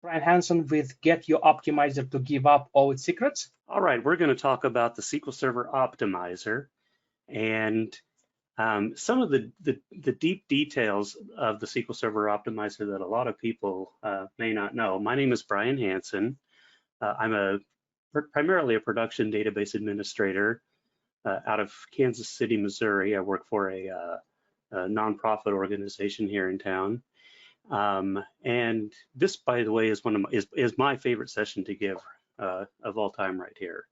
Brian Hansen with Get Your Optimizer to Give Up All Its Secrets. All right, we're going to talk about the SQL Server Optimizer and some of the deep details of the SQL Server Optimizer that a lot of people may not know. My name is Brian Hansen. I'm primarily a production database administrator out of Kansas City, Missouri. I work for a nonprofit organization here in town. And this, by the way, is is my favorite session to give of all time right here.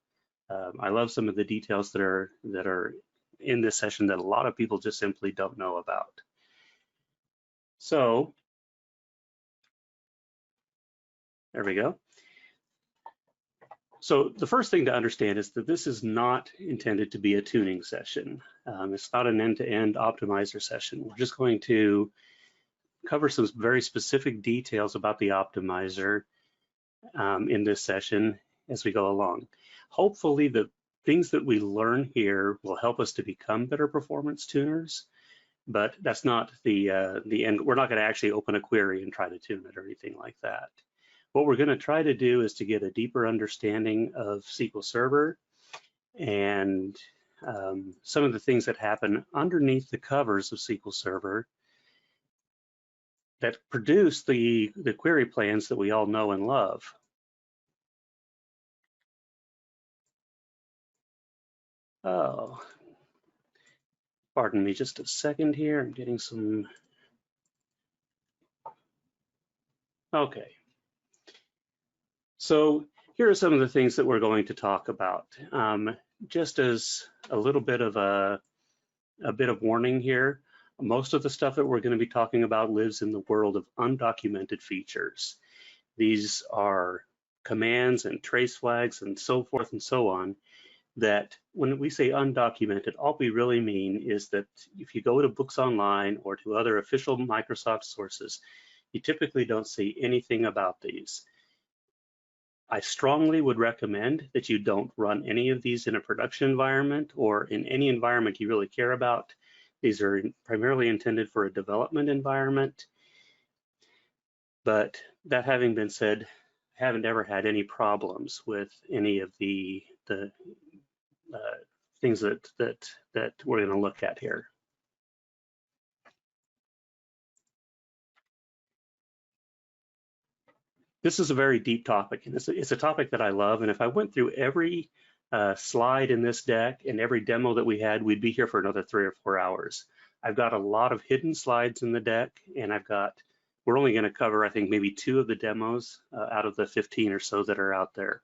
I love some of the details that are in this session that a lot of people just simply don't know about. So there we go. So the first thing to understand is that this is not intended to be a tuning session. It's not an end-to-end optimizer session. We're just going to cover some very specific details about the optimizer in this session as we go along. Hopefully the things that we learn here will help us to become better performance tuners, but that's not the end. We're not going to actually open a query and try to tune it or anything like that. What we're going to try to do is to get a deeper understanding of SQL Server and some of the things that happen underneath the covers of SQL Server that produce the query plans that we all know and love. Oh, pardon me just a second here. I'm getting some. Okay. So here are some of the things that we're going to talk about. Just as a little bit of a bit of warning here. Most of the stuff that we're going to be talking about lives in the world of undocumented features. These are commands and trace flags and so forth and so on that when we say undocumented, all we really mean is that if you go to books online or to other official Microsoft sources, you typically don't see anything about these. I strongly would recommend that you don't run any of these in a production environment or in any environment you really care about. These are primarily intended for a development environment. But that having been said, I haven't ever had any problems with any of the things that we're going to look at here. This is a very deep topic, and it's a topic that I love. And if I went through every slide in this deck and every demo that we had, we'd be here for another 3 or 4 hours. I've got a lot of hidden slides in the deck, and we're only going to cover, I think, maybe 2 of the demos out of the 15 or so that are out there.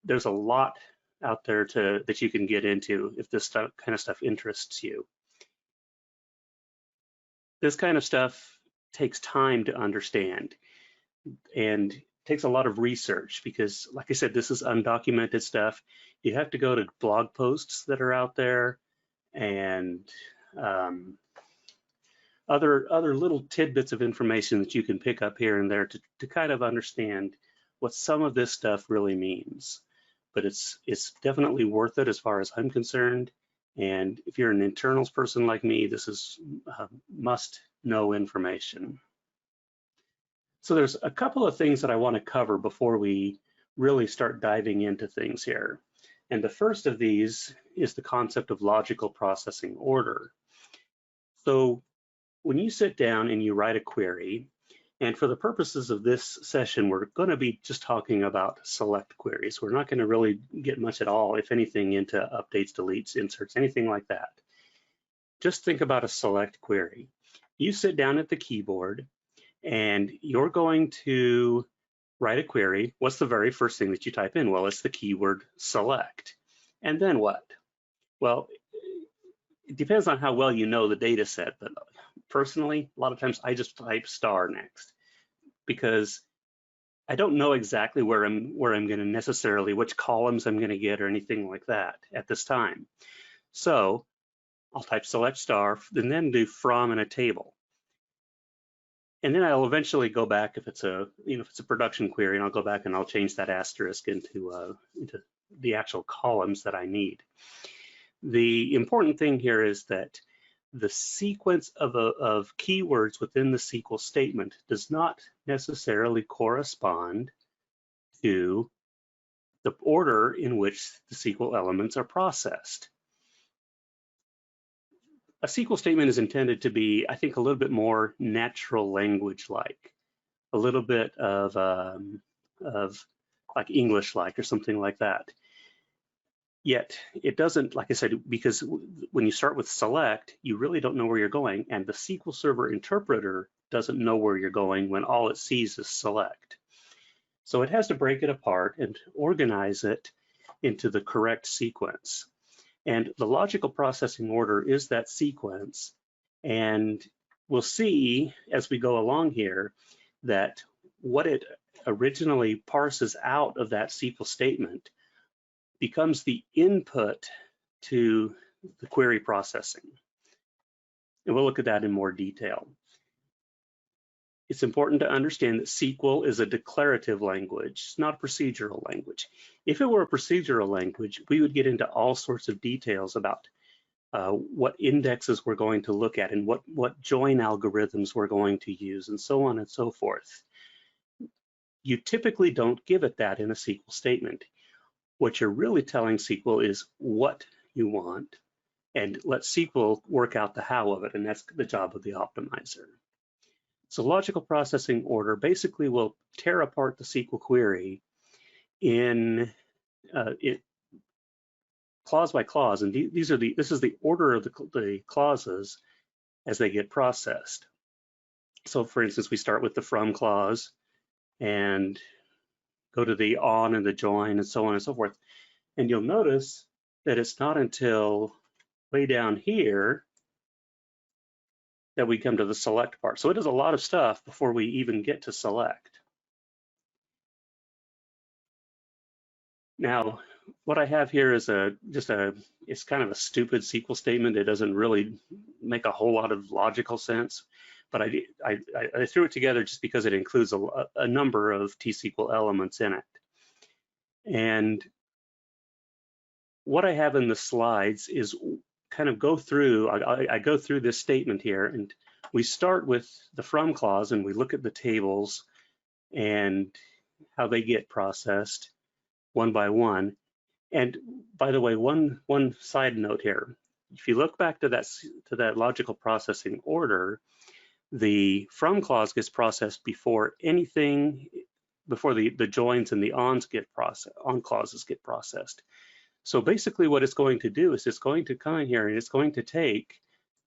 There's a lot out there that you can get into if this kind of stuff interests you. This kind of stuff takes time to understand and takes a lot of research because, like I said, this is undocumented stuff. You have to go to blog posts that are out there and other little tidbits of information that you can pick up here and there to kind of understand what some of this stuff really means. But it's definitely worth it as far as I'm concerned. And if you're an internals person like me, this is must-know information. So there's a couple of things that I want to cover before we really start diving into things here. And the first of these is the concept of logical processing order. So when you sit down and you write a query, and for the purposes of this session, we're going to be just talking about select queries. We're not going to really get much at all, if anything, into updates, deletes, inserts, anything like that. Just think about a select query. You sit down at the keyboard and you're going to write a query. What's the very first thing that you type in? Well, it's the keyword select. And then what? Well, it depends on how well you know the data set, but personally, a lot of times I just type star next because I don't know exactly where I'm going to necessarily, which columns I'm going to get or anything like that at this time. So I'll type select star and then do from in a table. And then I'll eventually go back if it's a production query, and I'll go back and I'll change that asterisk into the actual columns that I need. The important thing here is that the sequence of keywords within the SQL statement does not necessarily correspond to the order in which the SQL elements are processed. A SQL statement is intended to be, I think, a little bit more natural language-like, a little bit of like English-like or something like that. Yet it doesn't, like I said, because when you start with select, you really don't know where you're going, and the SQL Server interpreter doesn't know where you're going when all it sees is select. So it has to break it apart and organize it into the correct sequence. And the logical processing order is that sequence. And we'll see as we go along here that what it originally parses out of that SQL statement becomes the input to the query processing. And we'll look at that in more detail. It's important to understand that SQL is a declarative language, it's not a procedural language. If it were a procedural language, we would get into all sorts of details about what indexes we're going to look at and what join algorithms we're going to use and so on and so forth. You typically don't give it that in a SQL statement. What you're really telling SQL is what you want, and let SQL work out the how of it, and that's the job of the optimizer. So logical processing order basically will tear apart the SQL query in clause by clause, and this is the order of the clauses as they get processed. So for instance, we start with the from clause and go to the on and the join and so on and so forth. And you'll notice that it's not until way down here that we come to the select part. So it does a lot of stuff before we even get to select. Now, what I have here is it's kind of a stupid SQL statement. It doesn't really make a whole lot of logical sense, but I threw it together just because it includes a number of T-SQL elements in it. And what I have in the slides is kind of go through, I go through this statement here, and we start with the from clause and we look at the tables and how they get processed one by one. And by the way, one side note here, if you look back to that logical processing order, the from clause gets processed before anything, before the joins and the ons get processed, on clauses get processed. So basically what it's going to do is it's going to come in here and it's going to take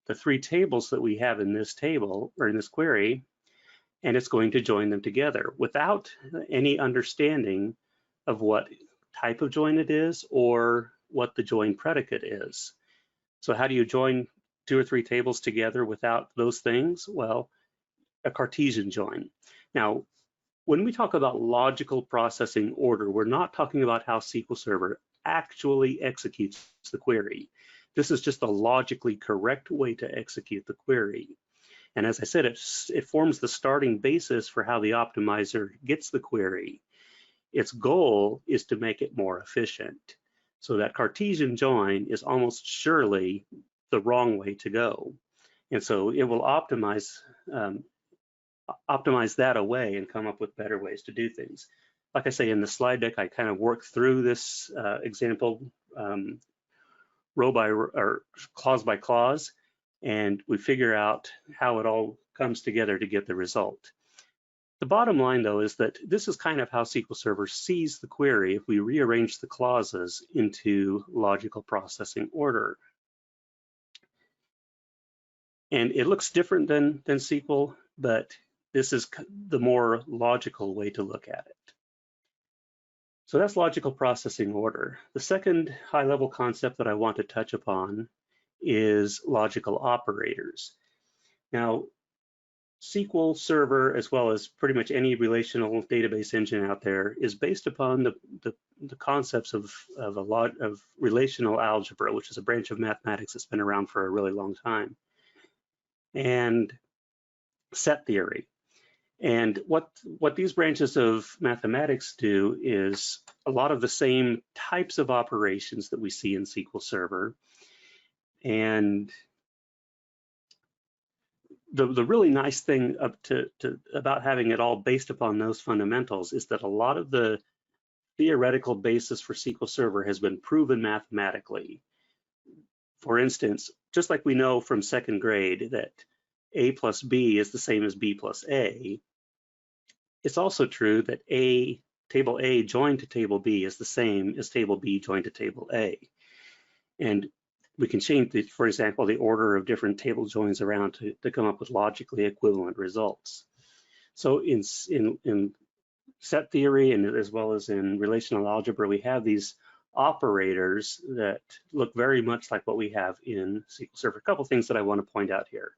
the three tables that we have in this table or in this query, and it's going to join them together without any understanding of what type of join it is or what the join predicate is. So how do you join two or three tables together without those things? Well, a Cartesian join. Now, when we talk about logical processing order, we're not talking about how SQL Server actually executes the query. This is just a logically correct way to execute the query. And as I said, it forms the starting basis for how the optimizer gets the query. Its goal is to make it more efficient. So that Cartesian join is almost surely the wrong way to go. And so it will optimize that away and come up with better ways to do things. Like I say, in the slide deck, I kind of work through this example row by or clause by clause, and we figure out how it all comes together to get the result. The bottom line, though, is that this is kind of how SQL Server sees the query if we rearrange the clauses into logical processing order. And it looks different than SQL, but this is the more logical way to look at it. So that's logical processing order. The second high-level concept that I want to touch upon is logical operators. Now, SQL Server, as well as pretty much any relational database engine out there, is based upon the concepts of relational algebra, which is a branch of mathematics that's been around for a really long time, and set theory. And what these branches of mathematics do is a lot of the same types of operations that we see in SQL Server. And the really nice thing about having it all based upon those fundamentals is that a lot of the theoretical basis for SQL Server has been proven mathematically. For instance, just like we know from second grade that A plus B is the same as B plus A, it's also true that table A joined to table B is the same as table B joined to table A. And we can change, for example, the order of different table joins around to come up with logically equivalent results. So in set theory and as well as in relational algebra, we have these operators that look very much like what we have in SQL Server. A couple things that I want to point out here.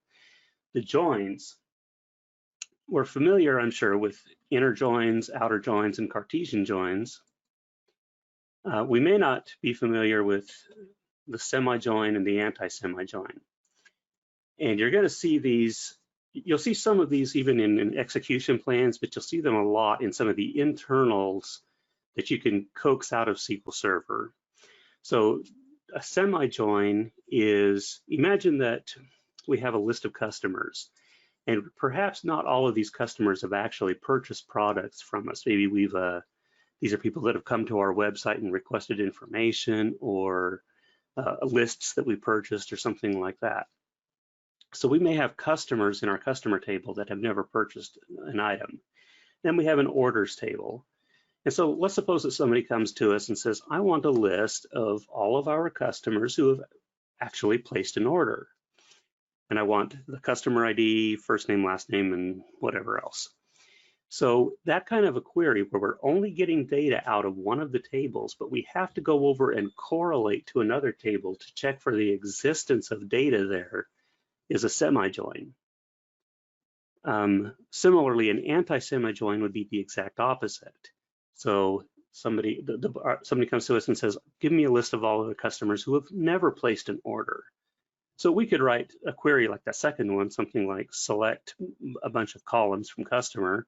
The joins, we're familiar, I'm sure, with inner joins, outer joins, and Cartesian joins. We may not be familiar with the semi-join and the anti-semi-join. And you're going to see these, you'll see some of these even in execution plans, but you'll see them a lot in some of the internals that you can coax out of SQL Server. So a semi-join is, imagine that we have a list of customers, and perhaps not all of these customers have actually purchased products from us. Maybe these are people that have come to our website and requested information, or lists that we purchased or something like that. So we may have customers in our customer table that have never purchased an item. Then we have an orders table. And so let's suppose that somebody comes to us and says, I want a list of all of our customers who have actually placed an order. And I want the customer ID, first name, last name, and whatever else. So that kind of a query where we're only getting data out of one of the tables, but we have to go over and correlate to another table to check for the existence of data there, is a semi-join. Similarly, an anti-semi-join would be the exact opposite. So somebody comes to us and says, give me a list of all of the customers who have never placed an order. So we could write a query like that second one, something like select a bunch of columns from customer,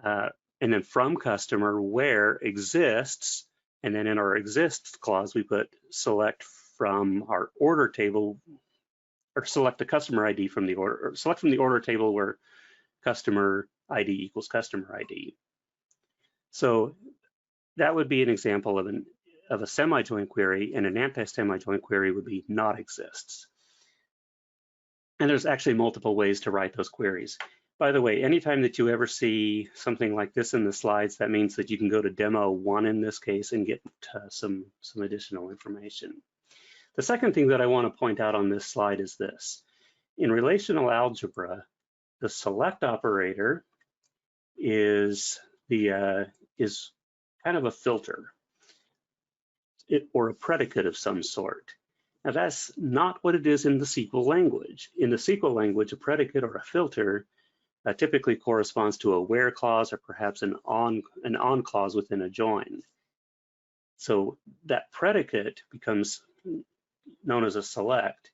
and then from customer where exists, and then in our exists clause, we put select from our order table, or select the customer ID from the order, or select from the order table where customer ID equals customer ID. So that would be an example of a semi-join query, and an anti-semi-join query would be not exists. And there's actually multiple ways to write those queries. By the way, anytime that you ever see something like this in the slides, that means that you can go to demo 1 in this case and get some additional information. The second thing that I want to point out on this slide is this. In relational algebra, the select operator is kind of a filter, or a predicate of some sort. Now that's not what it is in the SQL language. In the SQL language, a predicate or a filter typically corresponds to a where clause, or perhaps an on clause within a join. So that predicate becomes known as a select,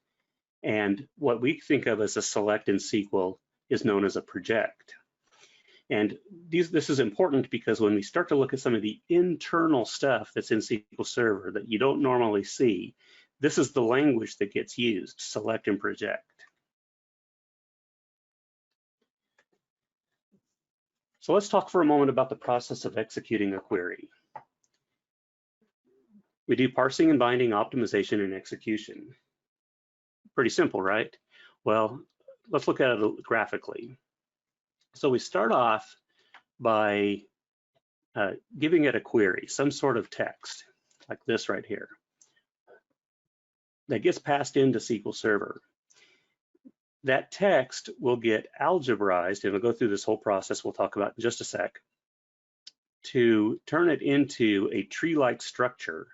and what we think of as a select in SQL is known as a project. And this is important because when we start to look at some of the internal stuff that's in SQL Server that you don't normally see, this is the language that gets used, select and project. So let's talk for a moment about the process of executing a query. We do parsing and binding, optimization, and execution. Pretty simple, right? Well, let's look at it graphically. So we start off by giving it a query, some sort of text, like this right here, that gets passed into SQL Server. That text will get algebraized, and we'll go through this whole process we'll talk about in just a sec, to turn it into a tree-like structure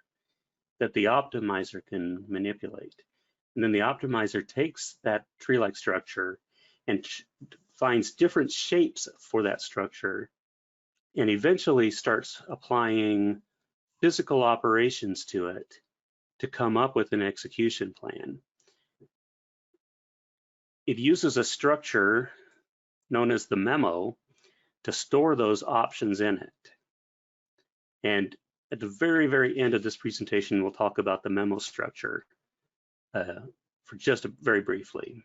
that the optimizer can manipulate. And then the optimizer takes that tree-like structure and finds different shapes for that structure, and eventually starts applying physical operations to it to come up with an execution plan. It uses a structure known as the memo to store those options in it. And at the very, very end of this presentation, we'll talk about the memo structure for just very briefly.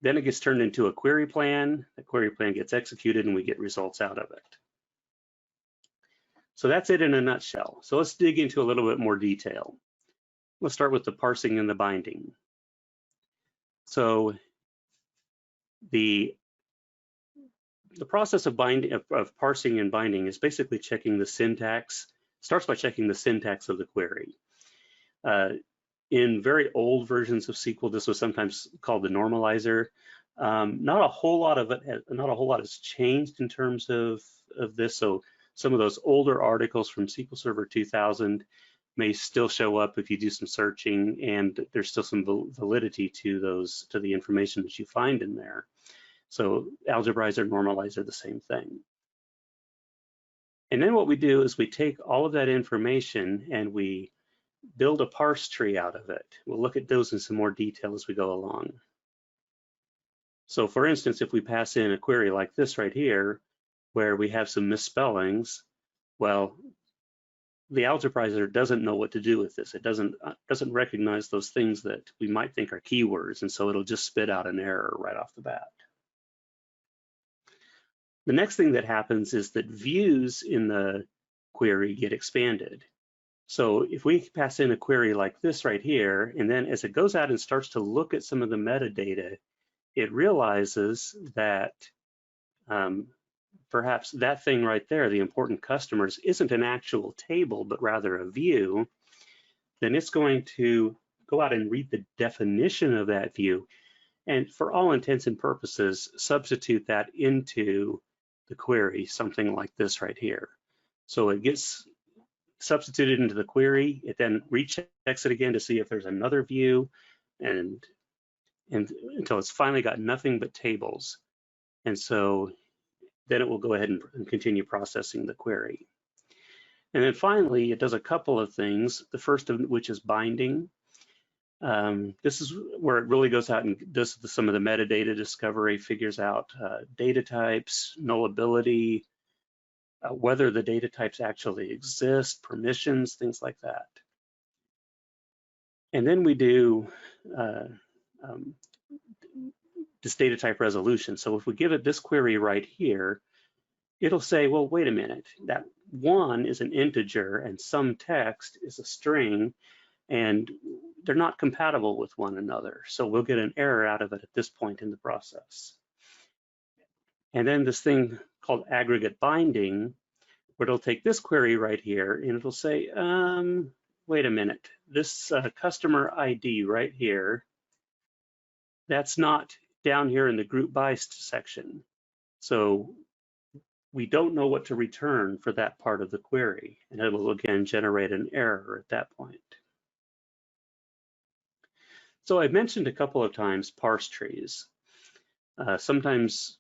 Then it gets turned into a query plan. The query plan gets executed and we get results out of it. So that's it in a nutshell. So let's dig into a little bit more detail. Let's start with the parsing and the binding. So the process of parsing and binding is basically checking the syntax, starts by checking the syntax of the query. In very old versions of SQL, this was sometimes called the normalizer. Not a whole lot has changed in terms of this. So some of those older articles from SQL Server 2000 may still show up if you do some searching, and there's still some validity to the information that you find in there. So algebraizer, normalizer, the same thing. And then what we do is we take all of that information and we build a parse tree out of it. We'll look at those in some more detail as we go along. So for instance, if we pass in a query like this right here, where we have some misspellings, well, the algebraizer doesn't know what to do with this. It doesn't recognize those things that we might think are keywords, and so it'll just spit out an error right off the bat. The next thing that happens is that views in the query get expanded. So if we pass in a query like this right here, and then as it goes out and starts to look at some of the metadata, it realizes that perhaps that thing right there, the important customers, isn't an actual table, but rather a view, then it's going to go out and read the definition of that view, and for all intents and purposes, substitute that into the query, something like this right here. So it gets substituted into the query, it then rechecks it again to see if there's another view, and until it's finally got nothing but tables. And so then it will go ahead and continue processing the query. And then finally, it does a couple of things, the first of which is binding. This is where it really goes out and does some of the metadata discovery, figures out data types, nullability, whether the data types actually exist, permissions, things like that. And then we do this data type resolution. So if we give it this query right here, it'll say, well, wait a minute, that 1 is an integer and some text is a string, and they're not compatible with one another. So we'll get an error out of it at this point in the process. And then this thing called aggregate binding, where it'll take this query right here and it'll say, wait a minute, this customer ID right here, that's not down here in the group by section. So we don't know what to return for that part of the query, and it will again generate an error at that point. So I've mentioned a couple of times parse trees. Sometimes,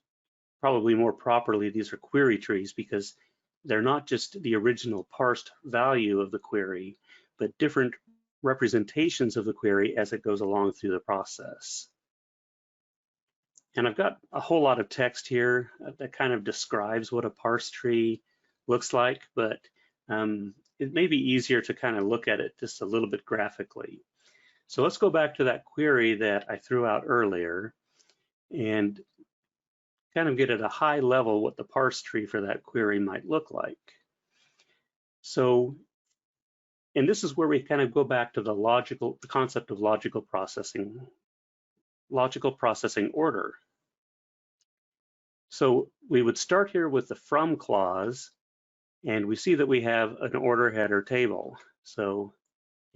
probably more properly, these are query trees because they're not just the original parsed value of the query, but different representations of the query as it goes along through the process. And I've got a whole lot of text here that kind of describes what a parse tree looks like, but it may be easier to kind of look at it just a little bit graphically. So let's go back to that query that I threw out earlier and kind of get at a high level what the parse tree for that query might look like. So, and this is where we kind of go back to the concept of logical processing order. So we would start here with the from clause, and we see that we have an order header table. So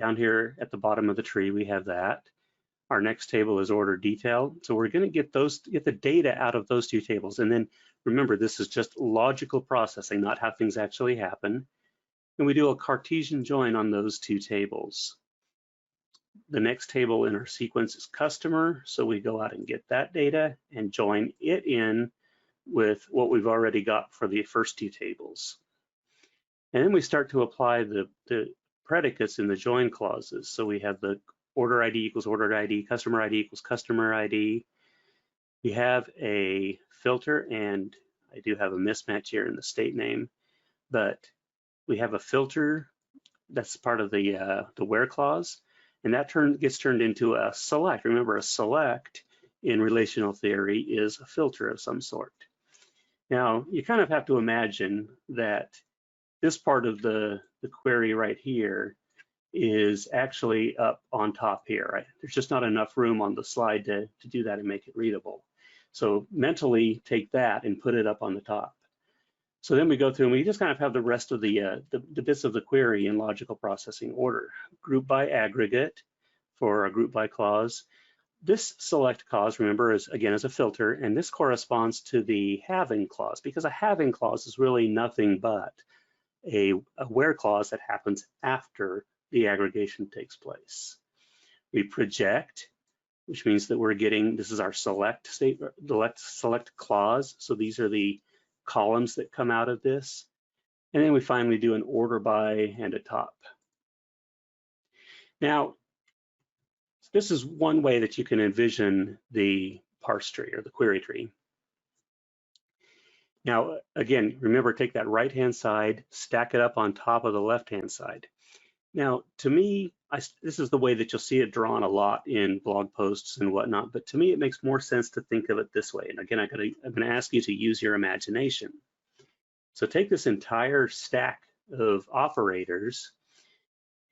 down here at the bottom of the tree, we have that. Our next table is order detail. So we're going to get the data out of those two tables. And then remember, this is just logical processing, not how things actually happen. And we do a Cartesian join on those two tables. The next table in our sequence is customer. So we go out and get that data and join it in with what we've already got for the first two tables. And then we start to apply the predicates in the join clauses. So we have the order ID equals order ID, customer ID equals customer ID. We have a filter, and I do have a mismatch here in the state name, but we have a filter that's part of the where clause, and that gets turned into a select. Remember, a select in relational theory is a filter of some sort. Now, you kind of have to imagine that this part of the query right here is actually up on top here, right? There's just not enough room on the slide to do that and make it readable. So mentally take that and put it up on the top. So then we go through and we just kind of have the rest of the bits of the query in logical processing order. Group by aggregate for a group by clause. This select clause, remember, is again is a filter, and this corresponds to the having clause, because a having clause is really nothing but a where clause that happens after the aggregation takes place. We project, which means that we're getting, this is our select clause. So these are the columns that come out of this. And then we finally do an order by and a top. Now, this is one way that you can envision the parse tree or the query tree. Now, again, remember, take that right-hand side, stack it up on top of the left-hand side. Now, to me, this is the way that you'll see it drawn a lot in blog posts and whatnot, but to me, it makes more sense to think of it this way. And again, I'm gonna ask you to use your imagination. So take this entire stack of operators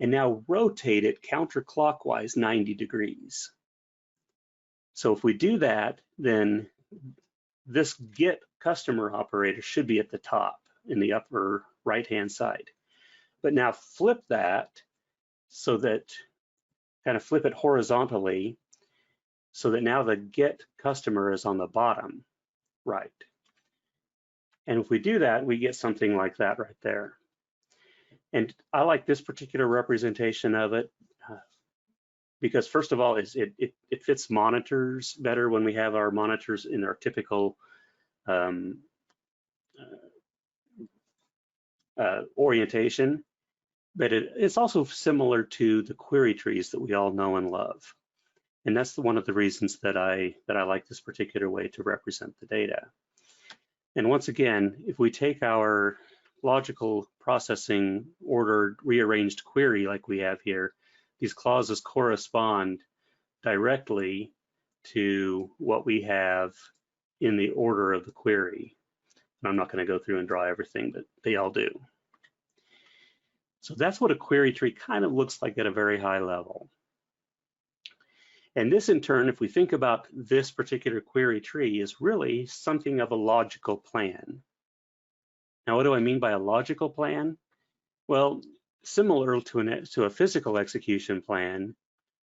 and now rotate it counterclockwise 90 degrees. So if we do that, then this get customer operator should be at the top in the upper right-hand side. But now flip that so that, kind of flip it horizontally so that now the get customer is on the bottom right. And if we do that, we get something like that right there. And I like this particular representation of it because first of all, it fits monitors better when we have our monitors in our typical orientation. But it's also similar to the query trees that we all know and love. And that's one of the reasons that I like this particular way to represent the data. And once again, if we take our logical processing ordered rearranged query like we have here, these clauses correspond directly to what we have in the order of the query. And I'm not going to go through and draw everything, but they all do. So that's what a query tree kind of looks like at a very high level. And this in turn, if we think about this particular query tree, is really something of a logical plan. Now, what do I mean by a logical plan? Well, similar to a physical execution plan,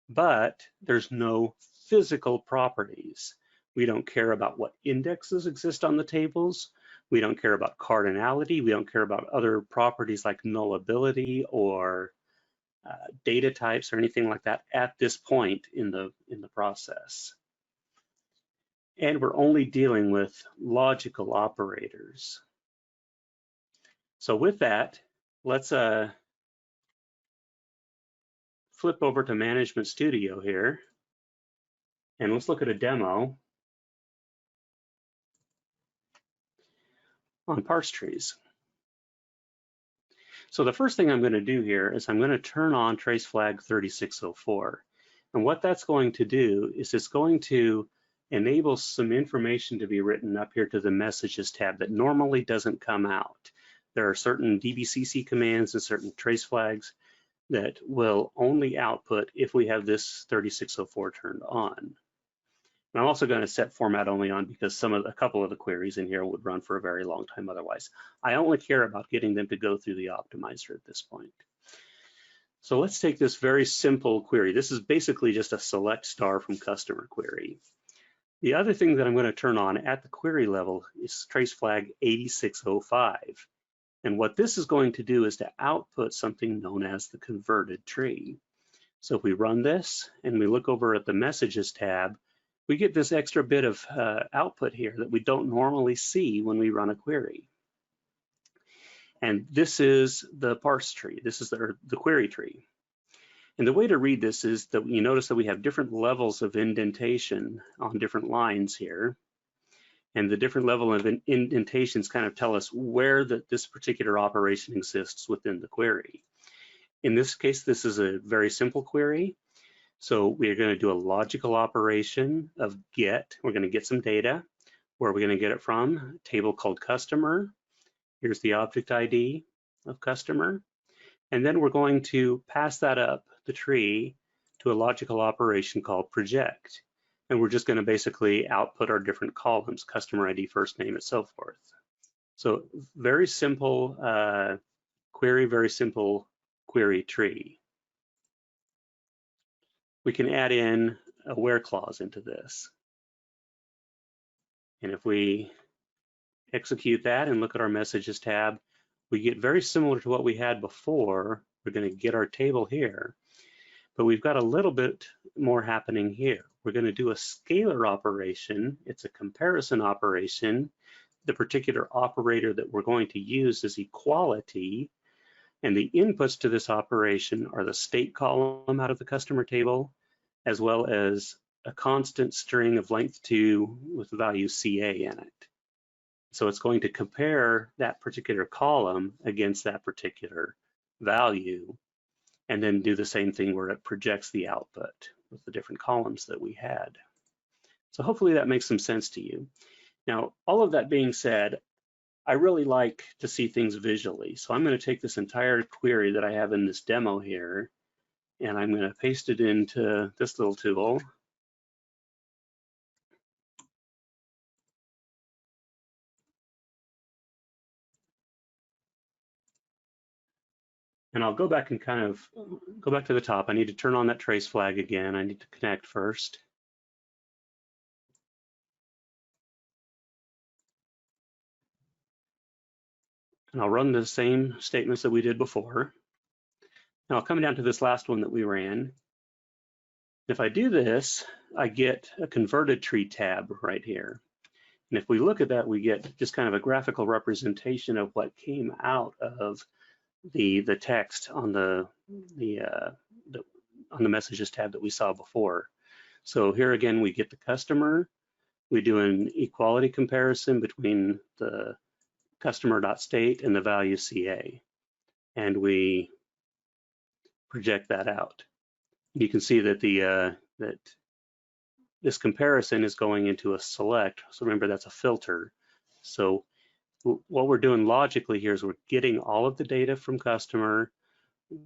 but there's no physical properties. We don't care about what indexes exist on the tables. We don't care about cardinality. We don't care about other properties like nullability or data types or anything like that at this point in the process. And we're only dealing with logical operators. So with that, let's flip over to Management Studio here, and let's look at a demo on parse trees. So the first thing I'm going to do here is I'm going to turn on trace flag 3604. And what that's going to do is it's going to enable some information to be written up here to the messages tab that normally doesn't come out. There are certain DBCC commands and certain trace flags that will only output if we have this 3604 turned on. And I'm also going to set format only on because a couple of the queries in here would run for a very long time otherwise. I only care about getting them to go through the optimizer at this point. So let's take this very simple query. This is basically just a select star from customer query. The other thing that I'm going to turn on at the query level is trace flag 8605. And what this is going to do is to output something known as the converted tree. So if we run this and we look over at the messages tab, we get this extra bit of output here that we don't normally see when we run a query. And this is the parse tree. This is the query tree. And the way to read this is that you notice that we have different levels of indentation on different lines here. And the different level of indentations kind of tell us where this particular operation exists within the query. In this case, this is a very simple query. So we're going to do a logical operation of get. We're going to get some data. Where are we going to get it from? A table called customer. Here's the object ID of customer. And then we're going to pass that up the tree to a logical operation called project. And we're just going to basically output our different columns, customer ID, first name, and so forth. So very simple query, very simple query tree. We can add in a where clause into this. And if we execute that and look at our messages tab, we get very similar to what we had before. We're going to get our table here, but we've got a little bit more happening here. We're going to do a scalar operation. It's a comparison operation. The particular operator that we're going to use is equality, and the inputs to this operation are the state column out of the customer table, as well as a constant string of length 2 with the value CA in it. So it's going to compare that particular column against that particular value, and then do the same thing where it projects the output with the different columns that we had. So hopefully that makes some sense to you. Now, all of that being said, I really like to see things visually. So I'm going to take this entire query that I have in this demo here, and I'm going to paste it into this little tool. And I'll go back and kind of go back to the top. I need to turn on that trace flag again. I need to connect first. And I'll run the same statements that we did before. Now I'll come down to this last one that we ran. If I do this, I get a converted tree tab right here. And if we look at that, we get just kind of a graphical representation of what came out of the text on the messages tab that we saw before. So here again, we get the customer. We do an equality comparison between the customer.state and the value CA, and we project that out. You can see that that this comparison is going into a select. So remember, that's a filter. So what we're doing logically here is we're getting all of the data from customer,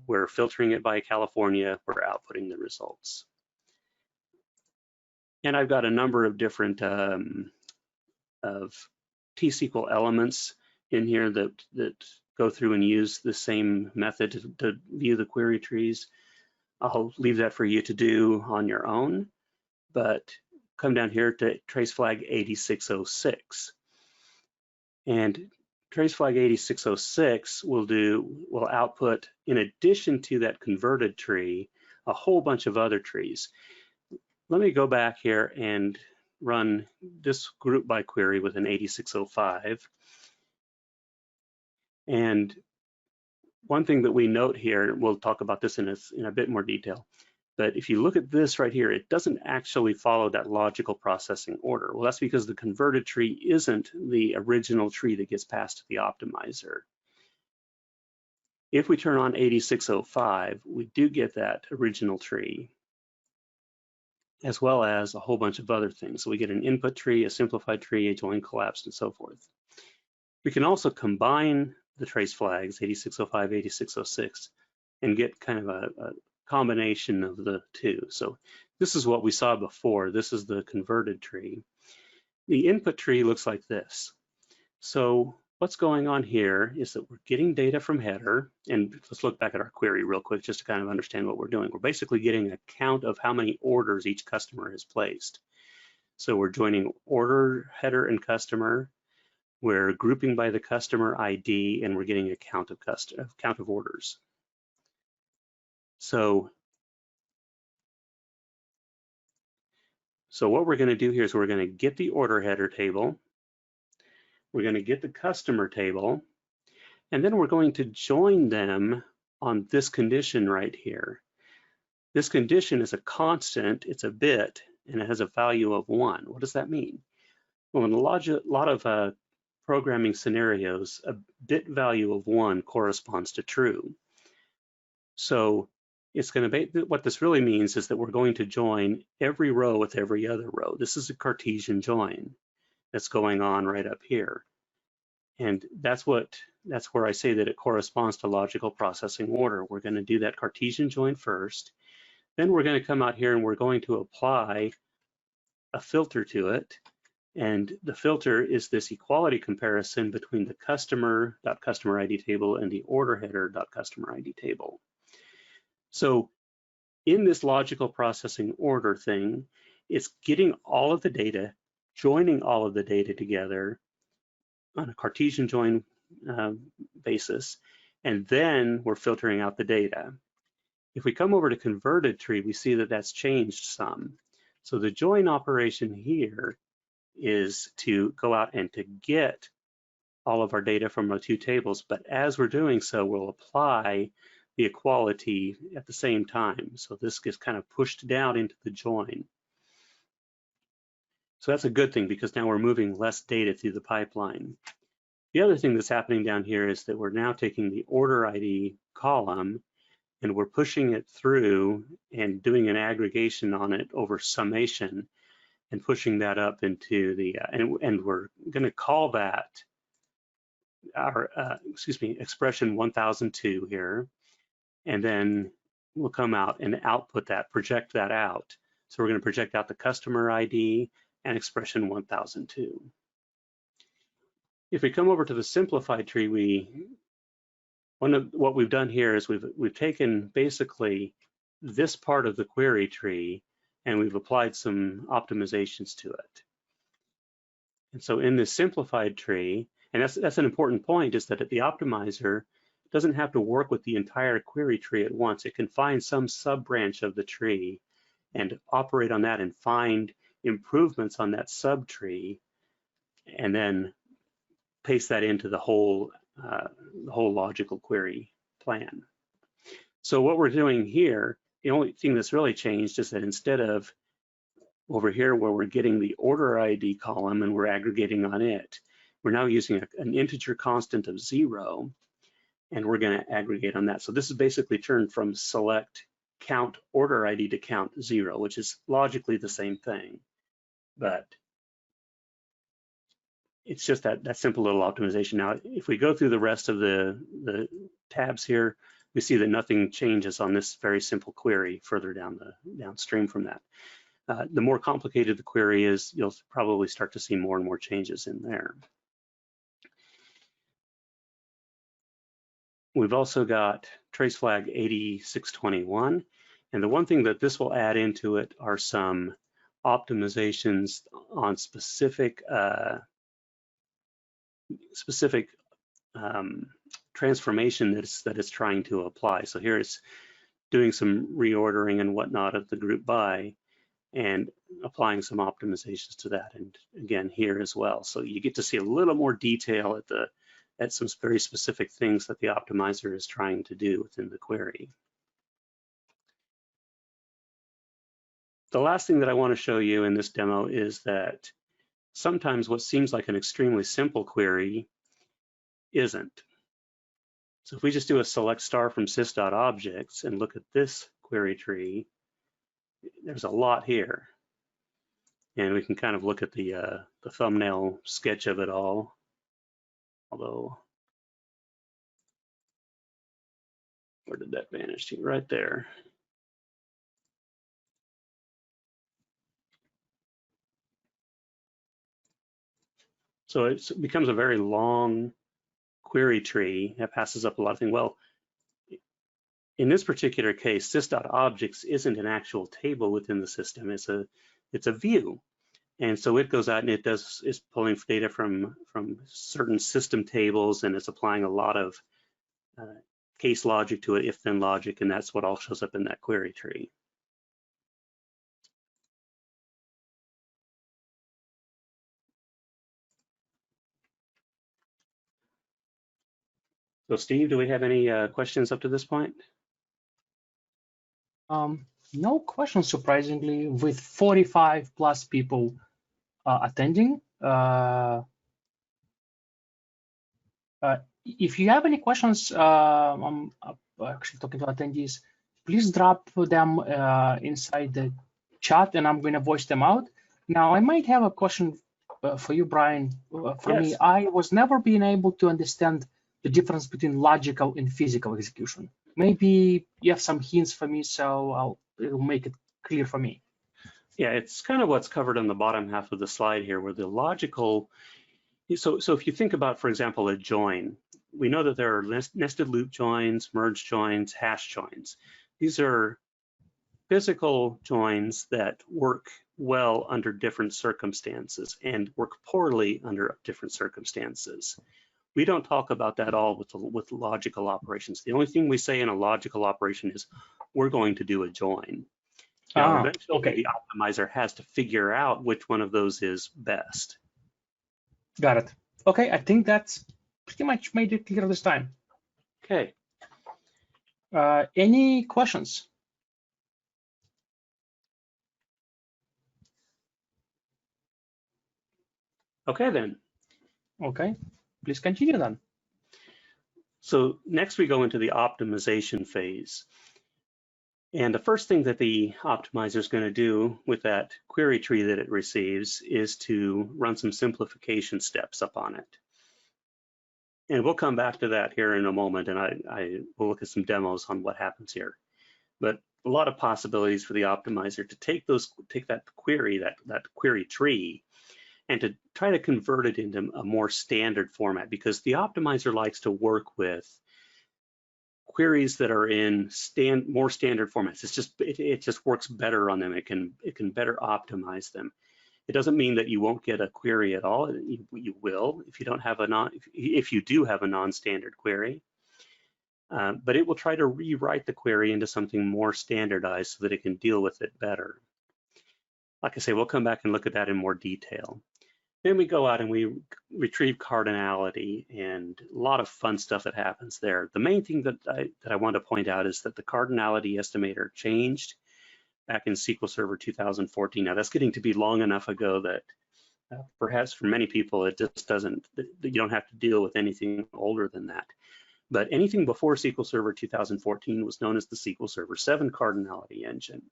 we're filtering it by California, we're outputting the results. And I've got a number of different of T-SQL elements in here that go through and use the same method to view the query trees. I'll leave that for you to do on your own, but come down here to trace flag 8606. And trace flag 8606 will output, in addition to that converted tree, a whole bunch of other trees. Let me go back here and run this group by query with an 8605. And one thing that we note here, we'll talk about this in a bit more detail, but if you look at this right here, it doesn't actually follow that logical processing order. Well, that's because the converted tree isn't the original tree that gets passed to the optimizer. If we turn on 8605, we do get that original tree, as well as a whole bunch of other things. So we get an input tree, a simplified tree, a join collapsed, and so forth. We can also combine the trace flags, 8605, 8606, and get kind of a combination of the two. So this is what we saw before. This is the converted tree. The input tree looks like this. So what's going on here is that we're getting data from header, and let's look back at our query real quick just to kind of understand what we're doing. We're basically getting a count of how many orders each customer has placed. So we're joining order, header, and customer. We're grouping by the customer ID, and we're getting a count of orders. So what we're going to do here is we're going to get the order header table, we're going to get the customer table, and then we're going to join them on this condition right here. This condition is a constant, it's a bit, and it has a value of 1. What does that mean? Well, in a lot of programming scenarios, a bit value of 1 corresponds to true. So it's going to what this really means is that we're going to join every row with every other row. This is a Cartesian join that's going on right up here. And that's where I say that it corresponds to logical processing order. We're going to do that Cartesian join first. Then we're going to come out here and we're going to apply a filter to it. And the filter is this equality comparison between the customer.customer ID table and the order header.customer ID table. So in this logical processing order thing, it's getting all of the data, joining all of the data together on a Cartesian join basis, and then we're filtering out the data. If we come over to converted tree, we see that that's changed some. So the join operation here is to go out and to get all of our data from our two tables, but as we're doing so, we'll apply the equality at the same time. So this gets kind of pushed down into the join. So that's a good thing because now we're moving less data through the pipeline. The other thing that's happening down here is that we're now taking the order ID column and we're pushing it through and doing an aggregation on it over summation and pushing that up into the, and we're going to call that our, expression 1002 here. And then we'll come out and output that, project that out. So we're going to project out the customer ID and expression 1002. If we come over to the simplified tree, what we've done here is we've taken basically this part of the query tree and we've applied some optimizations to it. And so in this simplified tree, and that's an important point, is that the optimizer doesn't have to work with the entire query tree at once. It can find some sub-branch of the tree and operate on that and find improvements on that subtree and then paste that into the whole logical query plan. So what we're doing here, the only thing that's really changed is that instead of over here where we're getting the order ID column and we're aggregating on it, we're now using an integer constant of 0 and we're going to aggregate on that. So this is basically turned from select count order ID to count 0, which is logically the same thing, but it's just that simple little optimization. Now, if we go through the rest of the tabs here, we see that nothing changes on this very simple query further downstream from that. The more complicated the query is, you'll probably start to see more and more changes in there. We've also got trace flag 8621, and the one thing that this will add into it are some optimizations on specific transformation that it's trying to apply. So here it's doing some reordering and whatnot of the group by and applying some optimizations to that, and again here as well. So you get to see a little more detail at some very specific things that the optimizer is trying to do within the query. The last thing that I want to show you in this demo is that sometimes what seems like an extremely simple query isn't. So if we just do a select star from sys.objects and look at this query tree, there's a lot here. And we can kind of look at the thumbnail sketch of it all. Although, where did that vanish to? Right there. So it becomes a very long query tree that passes up a lot of things. Well, in this particular case, sys.objects isn't an actual table within the system. It's a view. And so it goes out and is pulling data from certain system tables, and it's applying a lot of case logic to it, if-then logic, and that's what all shows up in that query tree. So Steve, do we have any questions up to this point? No questions, surprisingly, with 45 plus people attending. If you have any questions, I'm actually talking to attendees, please drop them inside the chat, and I'm going to voice them out. Now, I might have a question for you, Brian. For Yes. me, I was never being able to understand the difference between logical and physical execution. Maybe you have some hints for me, so it'll make it clear for me. Yeah, it's kind of what's covered on the bottom half of the slide here, where the logical, so if you think about, for example, a join, we know that there are nested loop joins, merge joins, hash joins. These are physical joins that work well under different circumstances and work poorly under different circumstances. We don't talk about that all with logical operations. The only thing we say in a logical operation is we're going to do a join. Now, eventually, okay. the optimizer has to figure out which one of those is best. Got it. Okay, I think that's pretty much made it clear this time. Okay. Any questions? Okay, then. Okay, please continue then. So next we go into the optimization phase. And the first thing that the optimizer is going to do with that query tree that it receives is to run some simplification steps up on it. And we'll come back to that here in a moment, and I will look at some demos on what happens here. But a lot of possibilities for the optimizer to take that query tree, and to try to convert it into a more standard format, because the optimizer likes to work with queries that are in more standard formats. It just works better on them. It can better optimize them. It doesn't mean that you won't get a query at all. You will if you don't have if you do have a non-standard query. But it will try to rewrite the query into something more standardized so that it can deal with it better. Like I say, we'll come back and look at that in more detail. Then we go out and we retrieve cardinality, and a lot of fun stuff that happens there. The main thing that I want to point out is that the cardinality estimator changed back in SQL Server 2014. Now that's getting to be long enough ago that perhaps for many people it just doesn't, you don't have to deal with anything older than that. But anything before SQL Server 2014 was known as the SQL Server 7 cardinality engine.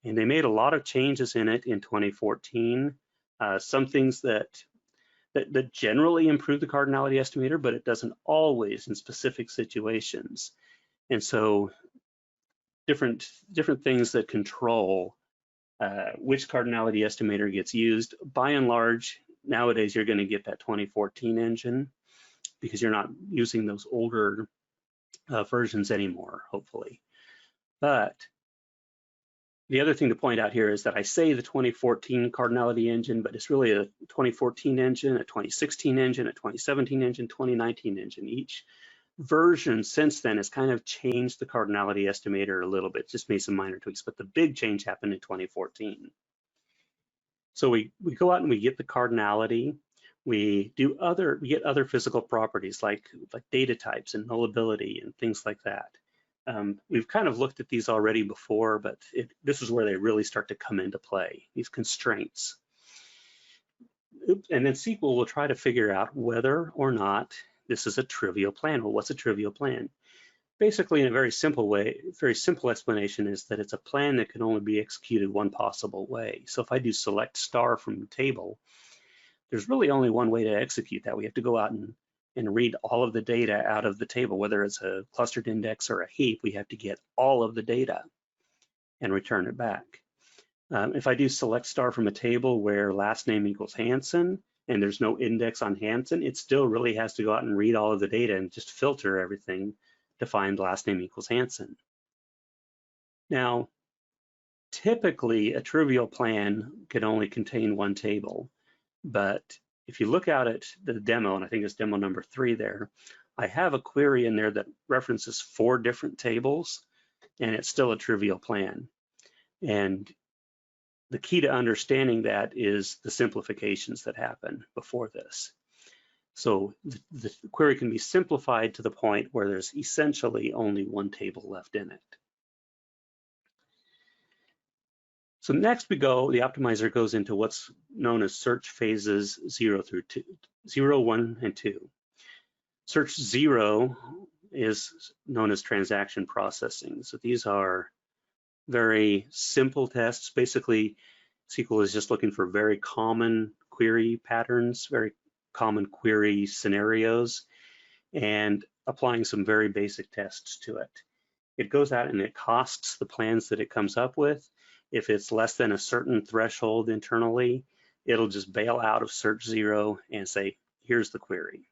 And they made a lot of changes in it in 2014. Some things that generally improve the cardinality estimator, but it doesn't always in specific situations. And so different things that control which cardinality estimator gets used. By and large, nowadays you're going to get that 2014 engine because you're not using those older versions anymore, hopefully. But the other thing to point out here is that I say the 2014 cardinality engine, but it's really a 2014 engine, a 2016 engine, a 2017 engine, 2019 engine. Each version since then has kind of changed the cardinality estimator a little bit, just made some minor tweaks, but the big change happened in 2014. So we go out and we get the cardinality. We get other physical properties like data types and nullability and things like that. We've kind of looked at these already before, but this is where they really start to come into play, these constraints. And then SQL will try to figure out whether or not this is a trivial plan. Well, what's a trivial plan? Basically, in a very simple way, very simple explanation is that it's a plan that can only be executed one possible way. So if I do select star from the table, there's really only one way to execute that. We have to go out and read all of the data out of the table, whether it's a clustered index or a heap. We have to get all of the data and return it back. If I do select star from a table where last name equals Hansen and there's no index on Hansen, it still really has to go out and read all of the data and just filter everything to find last name equals Hansen. Now, typically a trivial plan can only contain one table, but if you look out at the demo, and I think it's demo number 3 there, I have a query in there that references 4 different tables, and it's still a trivial plan. And the key to understanding that is the simplifications that happen before this. So the query can be simplified to the point where there's essentially only one table left in it. So next the optimizer goes into what's known as search phases 0, 1, and 2. Search 0 is known as transaction processing. So these are very simple tests. Basically, SQL is just looking for very common query patterns, very common query scenarios, and applying some very basic tests to it. It goes out and it costs the plans that it comes up with. If it's less than a certain threshold internally, it'll just bail out of search 0 and say, here's the query.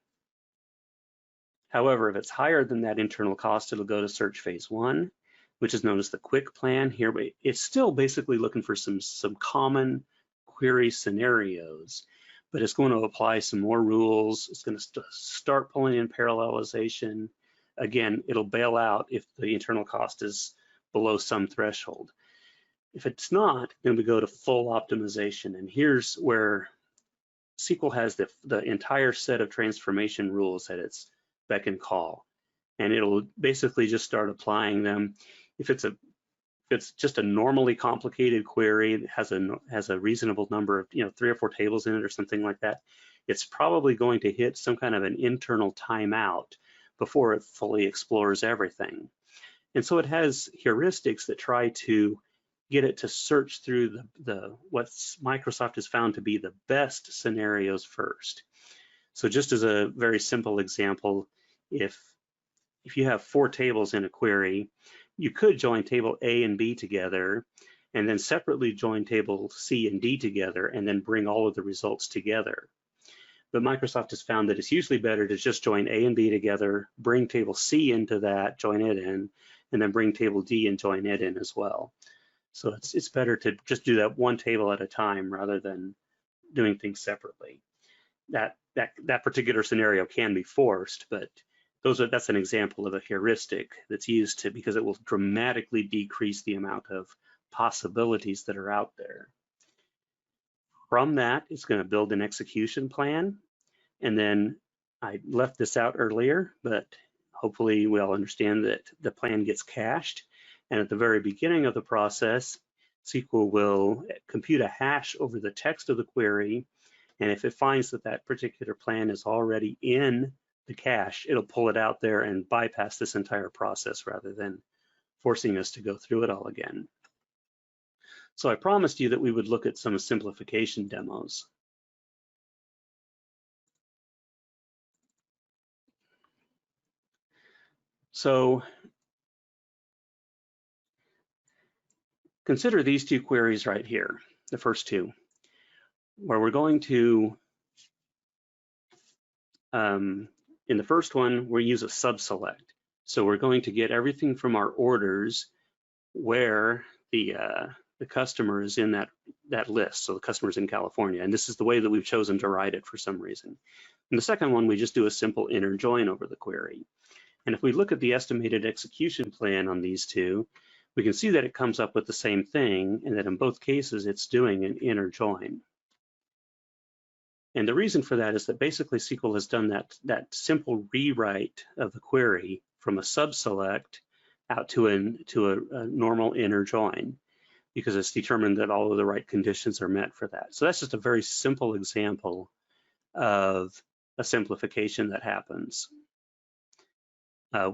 However, if it's higher than that internal cost, it'll go to search phase 1, which is known as the quick plan here, but it's still basically looking for some common query scenarios, but it's going to apply some more rules. It's going to start pulling in parallelization. Again, it'll bail out if the internal cost is below some threshold. If it's not, then we go to full optimization, and here's where SQL has the entire set of transformation rules at its beck and call, and it'll basically just start applying them. If it's just a normally complicated query that has a reasonable number of 3 or 4 tables in it or something like that, it's probably going to hit some kind of an internal timeout before it fully explores everything. And so it has heuristics that try to get it to search through what Microsoft has found to be the best scenarios first. So just as a very simple example, if you have 4 tables in a query, you could join table A and B together and then separately join table C and D together and then bring all of the results together. But Microsoft has found that it's usually better to just join A and B together, bring table C into that, join it in, and then bring table D and join it in as well. So it's better to just do that one table at a time rather than doing things separately. That particular scenario can be forced, but that's an example of a heuristic that's used because it will dramatically decrease the amount of possibilities that are out there. From that, it's going to build an execution plan. And then I left this out earlier, but hopefully we all understand that the plan gets cached. And at the very beginning of the process, SQL will compute a hash over the text of the query. And if it finds that that particular plan is already in the cache, it'll pull it out there and bypass this entire process rather than forcing us to go through it all again. So I promised you that we would look at some simplification demos. So consider these 2 queries right here, the first 2, where we're going to, in the first one, we use a subselect. So we're going to get everything from our orders where the customer is in that list. So the customer's in California, and this is the way that we've chosen to write it for some reason. In the second one, we just do a simple inner join over the query. And if we look at the estimated execution plan on these 2, we can see that it comes up with the same thing, and that in both cases, it's doing an inner join. And the reason for that is that basically SQL has done that simple rewrite of the query from a subselect out to a normal inner join, because it's determined that all of the right conditions are met for that. So that's just a very simple example of a simplification that happens.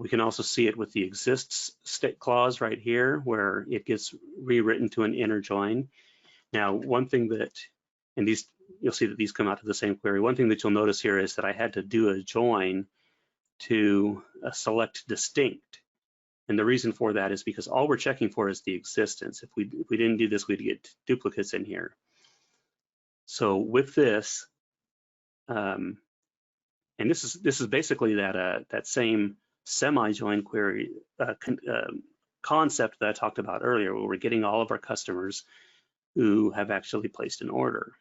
We can also see it with the exists state clause right here, where it gets rewritten to an inner join. Now, one thing that, and these, you'll see that these come out to the same query. One thing that you'll notice here is that I had to do a join to select distinct. And the reason for that is because all we're checking for is the existence. If we didn't do this, we'd get duplicates in here. So with this, and this is basically that same semi-join query concept that I talked about earlier, where we're getting all of our customers who have actually placed an order.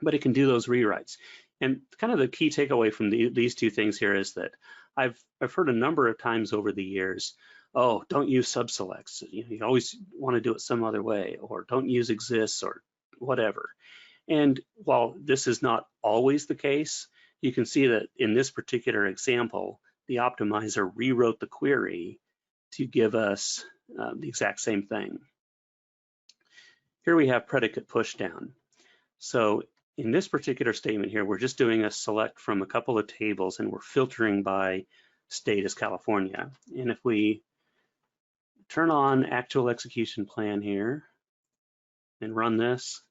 But it can do those rewrites. And kind of the key takeaway from these 2 things here is that I've heard a number of times over the years, oh, don't use subselects. You always want to do it some other way, or don't use exists or whatever. And while this is not always the case, you can see that in this particular example, the optimizer rewrote the query to give us the exact same thing. Here we have predicate pushdown. So in this particular statement here, we're just doing a select from a couple of tables, and we're filtering by state is California. And if we turn on actual execution plan here and run this,